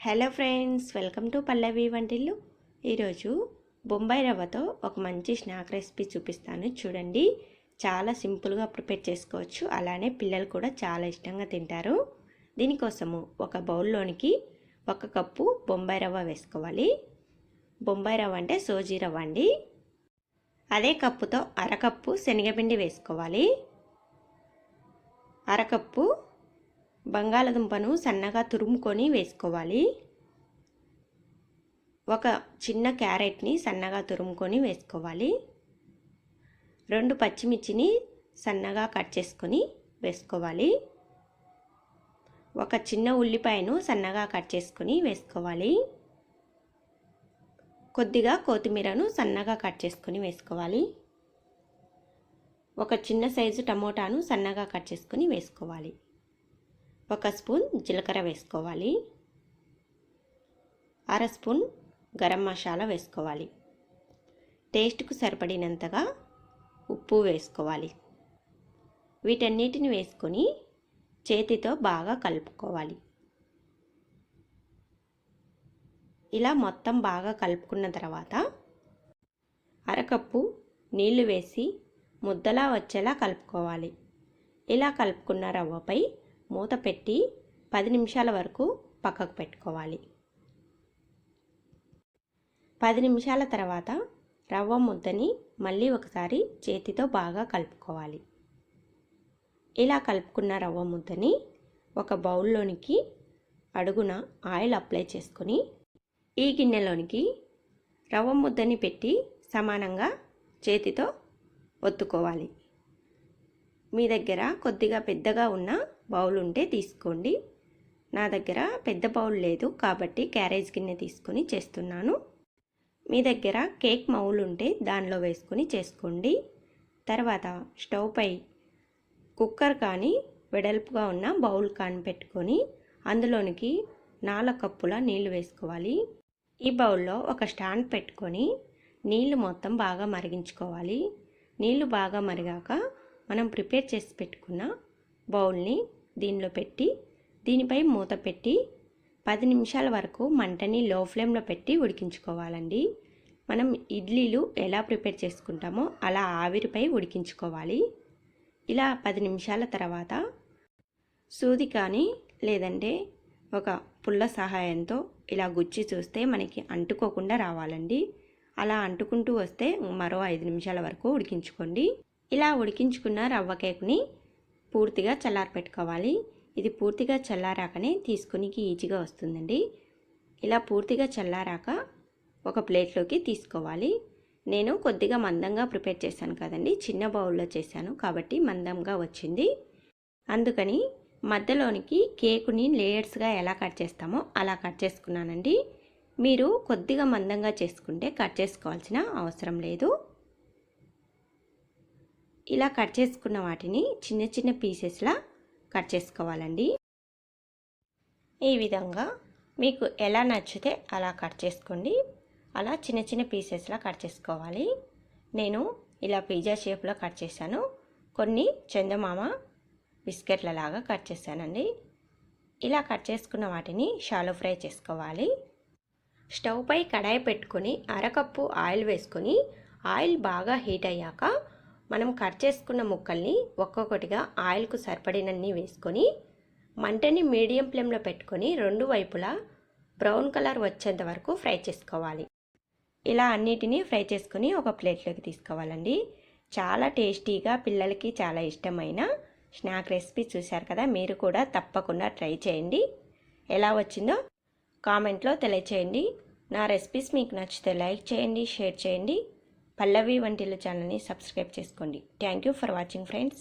Hello friends, welcome to పల్లవి వంటిల్లు. ఈరోజు బొంబాయి రవ్వతో ఒక మంచి స్నాక్ రెసిపీ చూపిస్తాను. చూడండి, చాలా సింపుల్గా ప్రిపేర్ చేసుకోవచ్చు. అలానే పిల్లలు కూడా చాలా ఇష్టంగా తింటారు. దీనికోసము ఒక బౌల్లోనికి 1 కప్పు బొంబాయి రవ్వ వేసుకోవాలి. బొంబాయి రవ్వ అంటే సోజీ రవ్వ అండి. అదే కప్పుతో అరకప్పు శనగపిండి వేసుకోవాలి. అరకప్పు బంగాళదుంపను సన్నగా తురుముకొని వేసుకోవాలి. ఒక చిన్న క్యారెట్ని సన్నగా తురుముకొని వేసుకోవాలి. 2 పచ్చిమిర్చిని సన్నగా కట్ చేసుకొని వేసుకోవాలి. ఒక చిన్న ఉల్లిపాయను సన్నగా కట్ చేసుకొని వేసుకోవాలి. కొద్దిగా కొత్తిమీరను సన్నగా కట్ చేసుకొని వేసుకోవాలి. ఒక చిన్న సైజు టమోటాను సన్నగా కట్ చేసుకొని వేసుకోవాలి. 1 స్పూన్ జీలకర్ర వేసుకోవాలి. 1/2 స్పూన్ గరం మసాలా వేసుకోవాలి. టేస్ట్కు సరిపడినంతగా ఉప్పు వేసుకోవాలి. వీటన్నిటిని వేసుకొని చేతితో బాగా కలుపుకోవాలి. ఇలా మొత్తం బాగా కలుపుకున్న తర్వాత అరకప్పు నీళ్లు వేసి ముద్దలా వచ్చేలా కలుపుకోవాలి. ఇలా కలుపుకున్న రవ్వపై మూత పెట్టి 10 నిమిషాల వరకు పక్కకు పెట్టుకోవాలి. 10 నిమిషాల తర్వాత రవ్వ ముద్దని మళ్ళీ ఒకసారి చేతితో బాగా కలుపుకోవాలి. ఇలా కలుపుకున్న రవ్వ ముద్దని ఒక బౌల్లోనికి అడుగున ఆయిల్ అప్లై చేసుకొని ఈ గిన్నెలోనికి రవ్వ ముద్దని పెట్టి సమానంగా చేతితో ఒత్తుకోవాలి. మీ దగ్గర కొద్దిగా పెద్దగా ఉన్న బౌల్ ఉంటే తీసుకోండి. నా దగ్గర పెద్ద బౌల్ లేదు కాబట్టి క్యారేజ్ గిన్నె తీసుకొని చేస్తున్నాను. మీ దగ్గర కేక్ మౌల్ ఉంటే దానిలో వేసుకొని చేసుకోండి. తర్వాత స్టవ్ పై కుక్కర్ కానీ వెడల్పుగా ఉన్న బౌల్ కానీ పెట్టుకొని అందులోనికి 4 కప్పుల నీళ్లు వేసుకోవాలి. ఈ బౌల్లో ఒక స్టాండ్ పెట్టుకొని నీళ్లు మొత్తం బాగా మరిగించుకోవాలి. నీళ్లు బాగా మరిగాక మనం ప్రిపేర్ చేసి పెట్టుకున్న బౌల్ని దీనిలో పెట్టి దీనిపై మూత పెట్టి 10 నిమిషాల వరకు మంటని లో ఫ్లేమ్లో పెట్టి ఉడికించుకోవాలండి. మనం ఇడ్లీలు ఎలా ప్రిపేర్ చేసుకుంటామో అలా ఆవిరిపై ఉడికించుకోవాలి. ఇలా 10 నిమిషాల తర్వాత సూది కానీ లేదంటే ఒక పుల్ల సహాయంతో ఇలా గుచ్చి చూస్తే మనకి అంటుకోకుండా రావాలండి. అలా అంటుకుంటూ వస్తే మరో 5 నిమిషాల వరకు ఉడికించుకోండి. ఇలా ఉడికించుకున్న రవ్వ కేక్ని పూర్తిగా చల్లారపెట్టుకోవాలి. ఇది పూర్తిగా చల్లారాకనే తీసుకునికి ఈజీగా వస్తుందండి. ఇలా పూర్తిగా చల్లారాక ఒక ప్లేట్లోకి తీసుకోవాలి. నేను కొద్దిగా మందంగా ప్రిపేర్ చేశాను కదండి, చిన్న బౌల్లో చేశాను కాబట్టి మందంగా వచ్చింది. అందుకని మధ్యలోనికి కేకుని లేయర్స్గా ఎలా కట్ చేస్తామో అలా కట్ చేసుకున్నానండి. మీరు కొద్దిగా మందంగా చేసుకుంటే కట్ చేసుకోవాల్సిన అవసరం లేదు. ఇలా కట్ చేసుకున్న వాటిని చిన్న చిన్న పీసెస్లా కట్ చేసుకోవాలండి. ఈ విధంగా మీకు ఎలా నచ్చితే అలా కట్ చేసుకోండి. అలా చిన్న చిన్న పీసెస్లా కట్ చేసుకోవాలి. నేను ఇలా పిజ్జా షేప్లో కట్ చేశాను. కొన్ని చందమామ బిస్కెట్ల లాగా కట్ చేశానండి. ఇలా కట్ చేసుకున్న వాటిని షాలో ఫ్రై చేసుకోవాలి. స్టవ్ పై కడాయి పెట్టుకొని అరకప్పు ఆయిల్ వేసుకొని ఆయిల్ బాగా హీట్ అయ్యాక మనం కట్ చేసుకున్న ముక్కల్ని ఒక్కొక్కటిగా ఆయిల్కు సరిపడినన్ని వేసుకొని మంటని మీడియం ఫ్లేమ్లో పెట్టుకొని 2 వైపులా బ్రౌన్ కలర్ వచ్చేంత వరకు ఫ్రై చేసుకోవాలి. ఇలా అన్నిటినీ ఫ్రై చేసుకొని ఒక ప్లేట్లోకి తీసుకోవాలండి. చాలా టేస్టీగా పిల్లలకి చాలా ఇష్టమైన స్నాక్ రెసిపీ చూశారు కదా, మీరు కూడా తప్పకుండా ట్రై చేయండి. ఎలా వచ్చిందో కామెంట్లో తెలియచేయండి. నా రెసిపీస్ మీకు నచ్చితే లైక్ చేయండి, షేర్ చేయండి. పల్లవి వంటిల్లు ఛానల్ని సబ్స్క్రైబ్ చేసుకోండి. Thank you for watching friends.